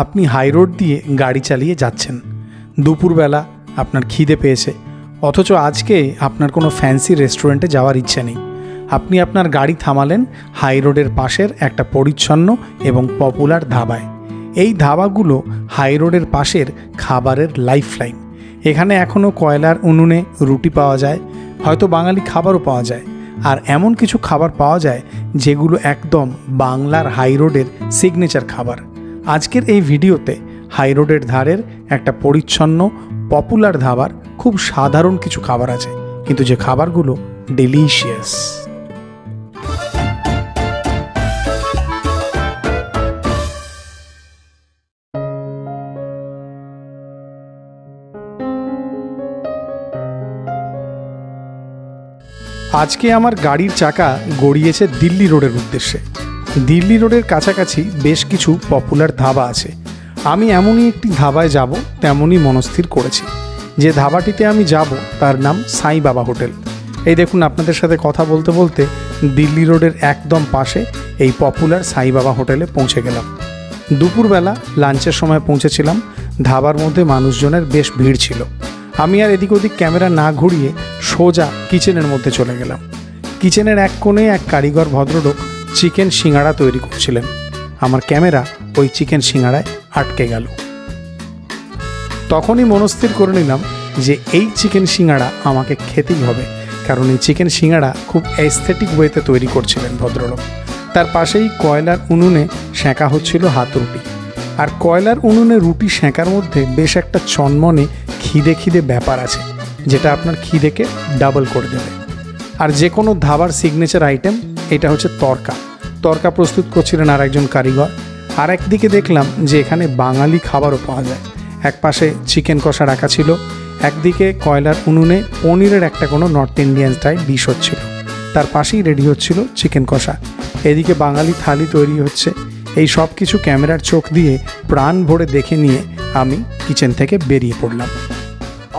আপনি high road দিয়ে গাড়ি চালিয়ে যাচ্ছেন, দুপুরবেলা আপনার খিদে পেয়েছে, অথচ আজকে আপনার কোনো ফ্যান্সি রেস্টুরেন্টে যাওয়ার ইচ্ছে নেই। আপনি আপনার গাড়ি থামালেন হাই রোডের পাশের একটা পরিচ্ছন্ন এবং পপুলার ধাবায়। এই ধাবাগুলো হাই রোডের পাশের খাবারের লাইফলাইন। এখানে এখনও কয়লার উনুনে রুটি পাওয়া যায়, হয়তো বাঙালি খাবারও পাওয়া যায়, আর এমন কিছু খাবার পাওয়া যায় যেগুলো একদম বাংলার হাই রোডের সিগনেচার খাবার। আজকের এই ভিডিওতে হাই রোডের ধারের একটা পরিচ্ছন্ন পপুলার ধাবার খুব সাধারণ কিছু খাবার আছে, কিন্তু যে খাবারগুলো ডেলিশিয়াস। আজকে আমার গাড়ির চাকা গড়িয়েছে দিল্লি রোডের উদ্দেশ্যে। দিল্লি রোডের কাছাকাছি বেশ কিছু পপুলার ধাবা আছে। আমি এমনই একটি ধাবায় যাব তেমনই মনস্থির করেছি। যে ধাবাটিতে আমি যাব তার নাম সাই বাবা হোটেল। এই দেখুন, আপনাদের সাথে কথা বলতে বলতে দিল্লি রোডের একদম পাশে এই পপুলার সাই বাবা হোটেলে পৌঁছে গেলাম। দুপুরবেলা লাঞ্চের সময় পৌঁছেছিলাম। ধাবার মধ্যে মানুষজনের বেশ ভিড় ছিল। আমি আর এদিক ওদিক ক্যামেরা না ঘুরিয়ে সোজা কিচেনের মধ্যে চলে গেলাম। কিচেনের এক কোণে এক কারিগর ভদ্রলোক চিকেন সিঙ্গাড়া তৈরি করছিলেন। আমার ক্যামেরা ওই চিকেন সিঙ্গাড়ায় আটকে গেল। তখনই মনস্থির করে নিলাম যে এই চিকেন সিঙ্গাড়া আমাকে খেতেই হবে, কারণ এই চিকেন সিঙ্গাড়া খুব অ্যাস্থেটিক ওয়েতে তৈরি করছিলেন ভদ্রলোক। তার পাশেই কয়লার উনুনে সেঁকা হচ্ছিল হাত রুটি। আর কয়লার উনুনে রুটি সেঁকার মধ্যে বেশ একটা চনমনে খিদে ব্যাপার আছে, যেটা আপনার খিদেকে ডাবল করে দেবে। আর যে কোনো ধাবার সিগনেচার আইটেম এটা হচ্ছে তরকা প্রস্তুত করছিলেন আর একজন কারিগর। আর একদিকে দেখলাম যে এখানে বাঙালি খাবারও পাওয়া যায়। এক পাশে চিকেন কষা রাখা ছিল, একদিকে কয়লার উনুনে পনিরের একটা কোনো নর্থ ইন্ডিয়ান স্টাইল ডিশ হচ্ছিল, তার পাশেই রেডি হচ্ছিল চিকেন কষা। এদিকে বাঙালি থালি তৈরি হচ্ছে। এই সব কিছু ক্যামেরার চোখ দিয়ে প্রাণ ভরে দেখে নিয়ে আমি কিচেন থেকে বেরিয়ে পড়লাম।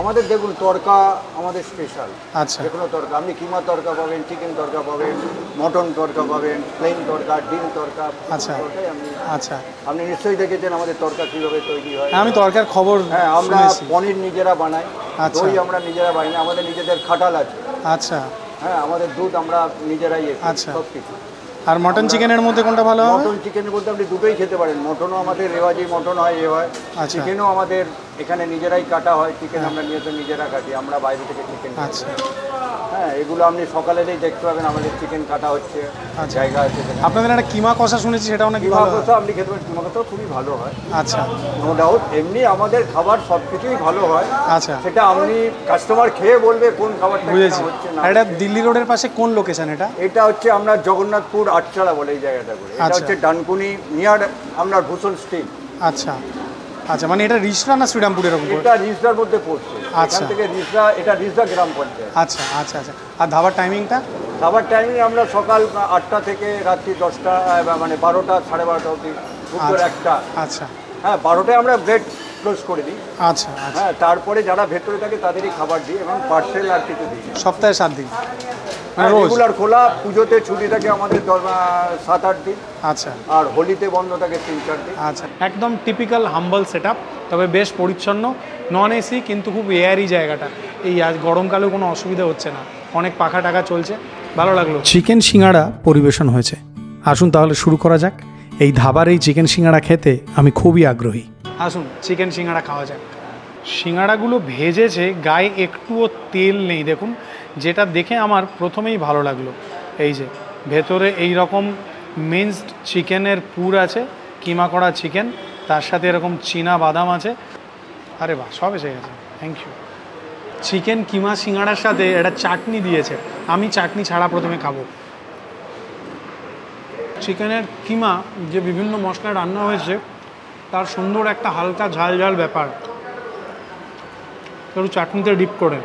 আমাদের দেখুন তরকা আমাদের স্পেশাল। আচ্ছা, যে কোনো তরকা, আপনি কিমা তরকা পাবেন, চিকেন তরকা পাবেন, মটন তরকা পাবেন, প্লেন তরকা, ডিম তরকা। আচ্ছা আচ্ছা, আপনি নিশ্চয়ই দেখেছেন আমাদের তরকা কীভাবে তৈরি হয়। আমি তরকার খবর, হ্যাঁ, আমরা পনির নিজেরা বানাই, দই আমরা নিজেরা বানাই, আমাদের নিজেদের খাটাল আছে। আচ্ছা, হ্যাঁ, আমাদের দুধ আমরা নিজেরাই আচ্ছা, সব কিছু। আর মটন চিকেনের মধ্যে কোনটা ভালো হবে? মটন চিকেনের মধ্যে আপনি দুটোই খেতে পারেন। মটনও আমাদের রেওয়াজি মটন হয়, হয়। চিকেনও আমাদের এখানে নিজেরাই কাটা হয়। চিকেন আমরা নিজেরা কাটি, আমরা বাইরে থেকে চিকেন। আচ্ছা, হ্যাঁ, এগুলো আপনি সকালেই দেখতে পাবেন আমাদের চিকেন কাটা হচ্ছে, জায়গা আছে। আপনাদের একটা কিমা কষা শুনেছি, সেটাও নাকি কিমা কষা আপনি খেতে পারেন। কিমা কষাও খুবই ভালো হয়। আচ্ছা, নো ডাউট। এমনি আমাদের খাবার সব কিছুই ভালো হয়। আচ্ছা, সেটা আপনি কাস্টমার খেয়ে বলবে কোন খাবারটা হচ্ছে না। এটা দিল্লি রোডের পাশে কোন লোকেশন? এটা হচ্ছে আমরা জগন্নাথপুর আটচালা বলে এই জায়গাটা করে। এটা হচ্ছে ডানকুনি নিয়ার আপনার ভূষণ স্ট্রিট। আচ্ছা আচ্ছা, মানে এটা রিসরা না শ্রীরামপুর এরকম? এটা রিসরার মধ্যে পড়ছে। আচ্ছা, এখান থেকে রিসরা, এটা রিসরা গ্রাম পঞ্চায়েত। আচ্ছা আচ্ছা আচ্ছা। আর ধাবার টাইমিংটা? ধাবার টাইমিং আমরা সকাল 8টা থেকে রাত্রি 10টা, মানে 12টা, 12:30 অবধি, দুপুর 1টা। আচ্ছা, হ্যাঁ, 12টায় আমরা গেট ক্লোজ করে দিই। আচ্ছা, হ্যাঁ, তারপরে যারা ভেতরে থাকে তাদেরই খাবার দিই এবং পার্সেল আর কিছু দিই। সপ্তাহে 7 দিন রেগুলার খোলা। পুজোতে ছুটি থাকে আমাদের 7-8 দিন। আচ্ছা, আর হোলিতে বন্ধ থাকে 3-4 দিন। আচ্ছা, একদম টিপিক্যাল হাম্বল সেটআপ, তবে বেশ পরিচ্ছন্ন, নন এসি, কিন্তু খুব এয়ারি জায়গাটা। এই আজ গরমকালেও কোনো অসুবিধা হচ্ছে না, অনেক পাখা টাকা চলছে, ভালো লাগলো। চিকেন সিঙ্গাড়া পরিবেশন হয়েছে। আসুন তাহলে শুরু করা যাক। এই ধাবার এই চিকেন সিঙ্গাড়া খেতে আমি খুবই আগ্রহী। আসুন চিকেন সিঙ্গাড়া খাওয়া যাক। সিঙ্গাড়াগুলো ভেজেছে, গায়ে একটুও তেল নেই। দেখুন, যেটা দেখে আমার প্রথমেই ভালো লাগলো, এই যে ভেতরে এই রকম মিন্সড চিকেনের পুর আছে, কিমা করা চিকেন, তার সাথে এরকম চীনা বাদাম আছে। আরে বাহ, সব এসে গেছে, থ্যাংক ইউ। চিকেন কিমা সিঙ্গাড়ার সাথে একটা চাটনি দিয়েছে, আমি চাটনি ছাড়া প্রথমে খাবো। চিকেনের কিমা যে বিভিন্ন মশলায় রান্না হয়েছে তার সুন্দর একটা হালকা ঝাল ঝাল ব্যাপার, একটু চাটনিতে ডিপ করে।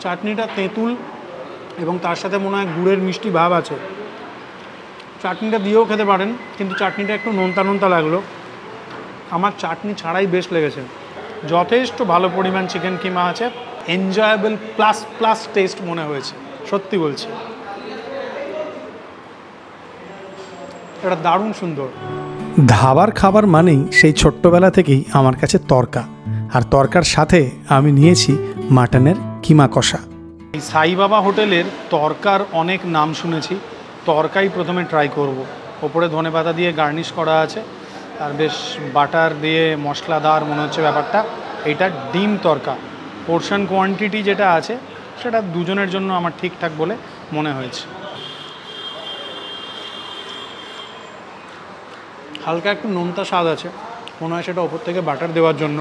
চাটনিটা তেঁতুল এবং তার সাথে মনে হয় গুড়ের মিষ্টি ভাব আছে। চাটনিটা দিয়েও খেতে পারেন, কিন্তু চাটনিটা একটু নোনতা লাগলো। আমার চাটনি ছাড়াই বেশ লেগেছে। যথেষ্ট ভালো পরিমাণ চিকেন কিমা আছে, এনজয়েবল প্লাস টেস্ট মনে হয়েছে, সত্যি বলছি। এটা দারুণ সুন্দর। ধাবার খাবার মানেই সেই ছোট্টবেলা থেকেই আমার কাছে তরকা, আর তরকার সাথে আমি নিয়েছি মাটনের কিমা কষা। এই সাই বাবা হোটেলের তরকার অনেক নাম শুনেছি, তরকাই প্রথমে ট্রাই করব। ওপরে ধনেপাতা দিয়ে গার্নিশ করা আছে, আর বেশ বাটার দিয়ে মশলাদার মনে হচ্ছে ব্যাপারটা। এইটা ডিম তরকা, পোর্শন কোয়ান্টিটি যেটা আছে সেটা দুজনের জন্য আমার ঠিকঠাক বলে মনে হয়েছে। হালকা একটু নোনতা স্বাদ আছে, মনে হয় সেটা ওপর থেকে বাটার দেওয়ার জন্য।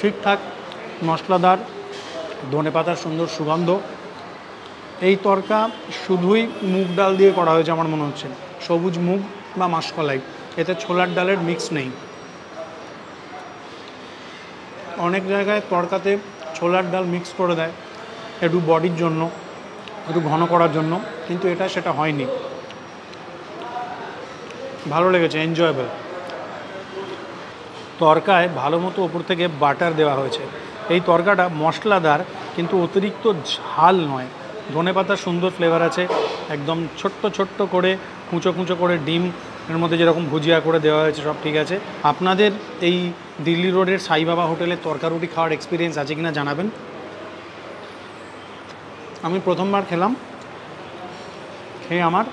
ঠিকঠাক মশলাদার, ধনেপাতার সুন্দর সুগন্ধ। এই তরকা শুধুই মুগ ডাল দিয়ে করা হয়েছে আমার মনে হচ্ছে, সবুজ মুগ বা মাসকলাই, এতে ছোলার ডালের মিক্স নেই। অনেক জায়গায় তরকাতে ছোলার ডাল মিক্স করে দেয় একটু বডির জন্য, একটু ঘন করার জন্য, কিন্তু এটা সেটা হয়নি। ভালো লেগেছে, এনজয়েবল। তরকায় ভালো মতো ওপর থেকে বাটার দেওয়া হয়েছে। এই তরকাটা মশলাদার কিন্তু অতিরিক্ত ঝাল নয়। ধনেপাতার সুন্দর ফ্লেভার আছে, একদম ছোট্ট ছোট্ট করে কুঁচো কুঁচো করে ডিম এর মধ্যে যেরকম ভুজিয়া করে দেওয়া হয়েছে সব ঠিক আছে। আপনাদের এই দিল্লি রোডের সাই বাবা হোটেলে তরকা রুটি খাওয়ার এক্সপিরিয়েন্স আছে কিনা জানাবেন। আমি প্রথমবার খেলাম, খেয়ে আমার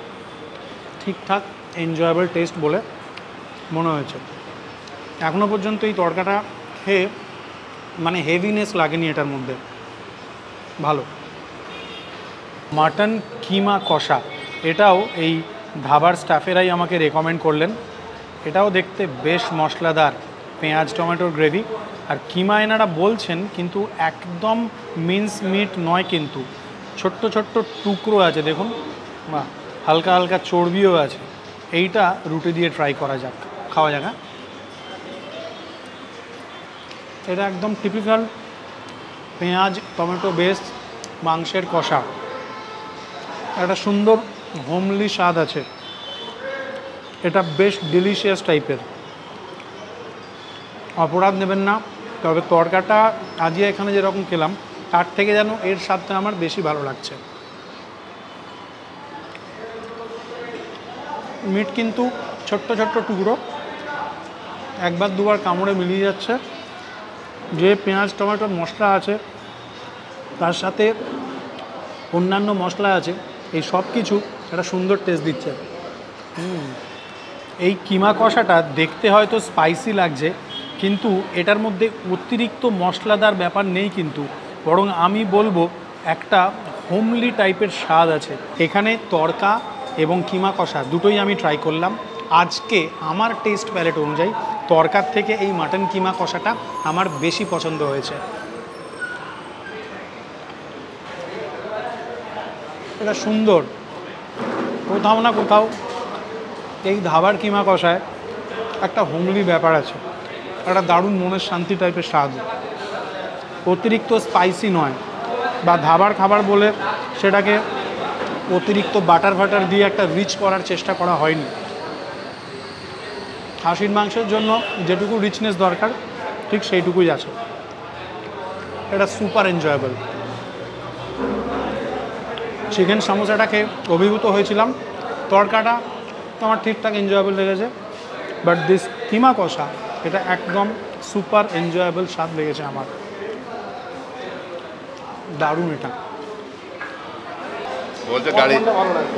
ঠিকঠাক এনজয়েবল টেস্ট বলে মনে হয়েছে। এখনও পর্যন্ত এই তরকাটা খেয়ে মানে হেভিনেস লাগেনি এটার মধ্যে, ভালো। মাটন কিমা কষা, এটাও এই ধাবার স্টাফেরাই আমাকে রেকমেন্ড করলেন। এটাও দেখতে বেশ মশলাদার, পেঁয়াজ টমেটোর গ্রেভি। আর কিমা এনারা বলছেন কিন্তু একদম মিন্স মিট নয়, কিন্তু ছোট্ট ছোট্ট টুকরো আছে দেখুন, বা হালকা হালকা চর্বিও আছে। এইটা রুটি দিয়ে ট্রাই করা যাক, খাওয়া যাক। হ্যাঁ, এটা একদম টিপিক্যাল পেঁয়াজ টমেটো বেস মাংসের কষা, একটা সুন্দর হোমলি স্বাদ আছে। এটা বেশ ডিলিশিয়াস টাইপের, অপরাধ নেবেন না। তবে তরকাটা আজকে এখানে যেরকম খেলাম তার থেকে যেন এর স্বাদটা আমার বেশি ভালো লাগছে। মিট কিন্তু ছোট্ট ছোট্ট টুকরো, একবার দুবার কামড়ে মিলিয়ে যাচ্ছে। যে পেঁয়াজ টমেটোর মশলা আছে তার সাথে অন্যান্য মশলা আছে, এই সব কিছু একটা সুন্দর টেস্ট দিচ্ছে। এই কিমা কষাটা দেখতে হয়তো স্পাইসি লাগছে, কিন্তু এটার মধ্যে অতিরিক্ত মশলাদার ব্যাপার নেই, কিন্তু বরং আমি বলবো একটা হোমলি টাইপের স্বাদ আছে। এখানে তরকা এবং কিমা কষা দুটোই আমি ট্রাই করলাম। আজকে আমার টেস্ট প্যালেট অনুযায়ী তরকার থেকে এই মাটন কিমা কষাটা আমার বেশি পছন্দ হয়েছে। এটা সুন্দর, কোথাও না কোথাও এই ধাবার কিমা কষায় একটা হোমলি ব্যাপার আছে, একটা দারুণ মনের শান্তি টাইপের স্বাদ। অতিরিক্ত স্পাইসি নয়, বা ধাবার খাবার বলে সেটাকে অতিরিক্ত বাটার ফাটার দিয়ে একটা রিচ করার চেষ্টা করা হয়নি। খাসির মাংসের জন্য যেটুকু রিচনেস দরকার ঠিক সেইটুকুই আছে। এটা সুপার এনজয়েবল। চিকেন সমোসাটাকে অভিভূত হয়েছিলাম, তরকাটা আমার ঠিকঠাক এনজয়েবল লেগেছে, বাট দিস কিমা কষা এটা একদম সুপার এনজয়েবল স্বাদ লেগেছে আমার, দারুণ। এটা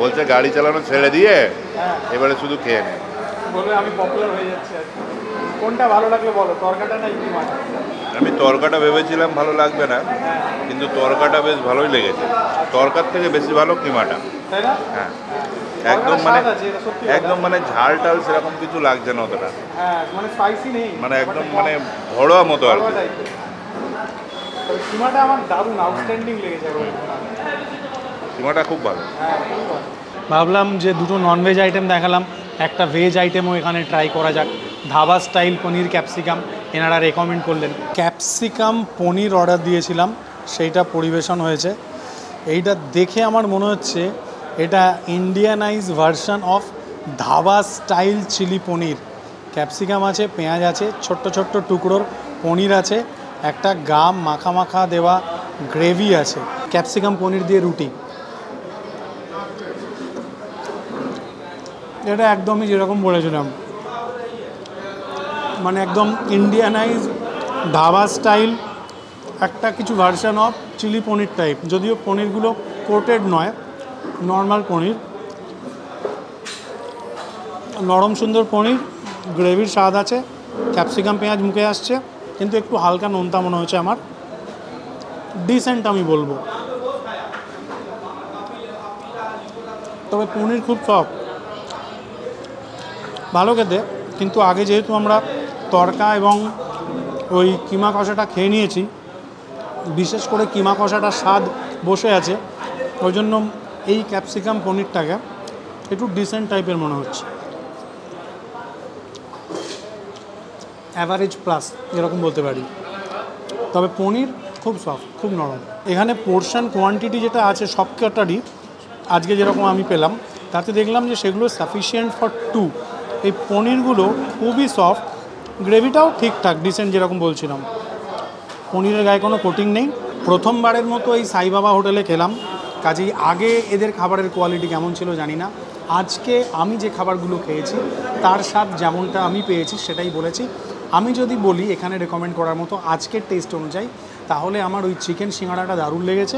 বলছে গাড়ি চালানো ছেড়ে দিয়ে এবারে শুধু খেয়ে নে, বলবে আমি পপুলার হয়ে যাচ্ছি। কোনটা ভালো লাগলো বলো, তরকাটা না কিমাটা? আমি তরকাটা ভেবেছিলাম ভালো লাগবে না, কিন্তু তরকাটা বেশ ভালোই লেগেছে। তরকার থেকে বেশি ভালো কিমাটা, তাই না? হ্যাঁ, একদম মানে ঝাল টাল সেরকম কিছু লাগছে না অতটা, মানে স্পাইসি নেই, মানে একদম মানে ভরোয়া মতো আর কি। কিমাটা আমার দারুণ আউটস্ট্যান্ডিং লেগেছে। কিমাটা খুব ভালো। ভাবলাম যে দুটো ননভেজ আইটেম দেখালাম, একটা ভেজ আইটেমও এখানে ট্রাই করা যাক। ধাবা স্টাইল পনির ক্যাপসিকাম এনারা রেকমেন্ড করলেন। ক্যাপসিকাম পনির অর্ডার দিয়েছিলাম, সেইটা পরিবেশন হয়েছে। এইটা দেখে আমার মনে হচ্ছে এটা Indianise version of dhaba style chilli paneer. Capsicum আছে, পেঁয়াজ আছে, ছোট্ট ছোট্ট টুকরোর পনির আছে, একটা গাম মাখা মাখা দেওয়া গ্রেভি আছে, ক্যাপসিকাম পনির দিয়ে রুটি। এটা একদমই যেরকম বলেছিলাম, মানে একদম ইন্ডিয়ানাইজ ধাবা স্টাইল একটা কিছু version of chilli paneer type, যদিও পনিরগুলো কোটেড নয়, নর্মাল পনির, নরম সুন্দর পনির, গ্রেভির স্বাদ আছে, ক্যাপসিকাম পেঁয়াজ মুখে আসছে, কিন্তু একটু হালকা নোনতা মনে হচ্ছে আমার। ডিসেন্ট আমি বলবো, তবে পনির খুব সফট, ভালো খেতে। কিন্তু আগে যেহেতু আমরা তড়কা এবং ওই কিমা কষাটা খেয়ে নিয়েছি, বিশেষ করে কিমা কষাটার স্বাদ বসে আছে, ওই জন্য এই ক্যাপসিকাম পনিরটাকে একটু ডিসেন্ট টাইপের মনে হচ্ছে, অ্যাভারেজ প্লাস এরকম বলতে পারি। তবে পনির খুব সফট, খুব নরম। এখানে পোর্শন কোয়ান্টিটি যেটা আছে সবকটারই আজকে যেরকম আমি পেলাম, তাতে দেখলাম যে সেগুলো সাফিসিয়েন্ট ফর 2। এই পনিরগুলো খুবই সফট, গ্রেভিটাও ঠিকঠাক ডিসেন্ট যেরকম বলছিলাম, পনিরের গায়ে কোনো কোটিং নেই। প্রথমবারের মতো এই সাই বাবা হোটেলে খেলাম, কাজেই আগে এদের খাবারের কোয়ালিটি কেমন ছিল জানি না। আজকে আমি যে খাবারগুলো খেয়েছি তার স্বাদ যেমনটা আমি পেয়েছি সেটাই বলেছি। আমি যদি বলি এখানে রেকমেন্ড করার মতো আজকের টেস্ট অনুযায়ী, তাহলে আমার ওই চিকেন সিঙ্গাড়াটা দারুণ লেগেছে,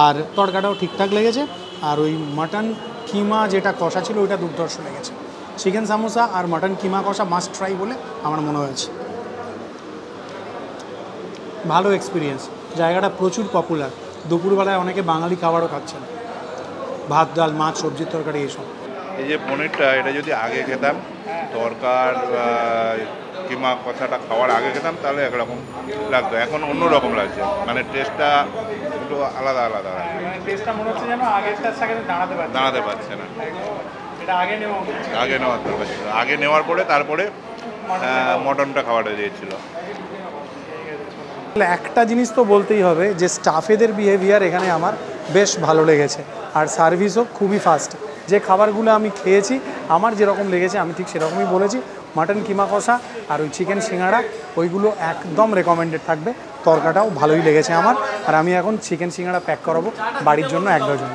আর তড়কাটাও ঠিকঠাক লেগেছে, আর ওই মাটন কিমা যেটা কষা ছিল ওইটা দুর্ধর্ষ লেগেছে। চিকেন সামোসা আর মাটন কিমা কষা মাস্ট ট্রাই বলে আমার মনে হয়েছে। ভালো এক্সপিরিয়েন্স, জায়গাটা প্রচুর পপুলার, দুপুরবেলায় অনেকে বাঙালি খাবারও খাচ্ছেন, ভাত ডাল মাছ সবজির তরকারি এইসব। এই যে পনিরটা, এটা যদি আগে খেতাম, তরকার কিমা কষাটা খাওয়ার আগে খেতাম, তাহলে একরকম লাগতো, এখন অন্য রকম লাগছে, মানে টেস্টটা একটু আলাদা আলাদা লাগছে, টেস্টটা মনে হচ্ছে যেন আগেরটার সাথে দাঁড়াতে পারছে না। এটা আগে নেওয়া আগে নেওয়ার দরকার ছিল, আগে নেওয়ার পরে তারপরে মটনটা খাওয়াটা দিয়েছিল। একটা জিনিস তো বলতেই হবে যে স্টাফেদের বিহেভিয়ার এখানে আমার বেশ ভালো লেগেছে, আর সার্ভিসও খুবই ফাস্ট। যে খাবারগুলো আমি খেয়েছি আমার যেরকম লেগেছে আমি ঠিক সেরকমই বলেছি। মাটন কিমা কষা আর ওই চিকেন সিঙ্গাড়া ওইগুলো একদম রেকমেন্ডেড থাকবে, তরকাটাও ভালোই লেগেছে আমার। আর আমি এখন চিকেন সিঙ্গাড়া প্যাক করাবো বাড়ির জন্য 1 ডজন।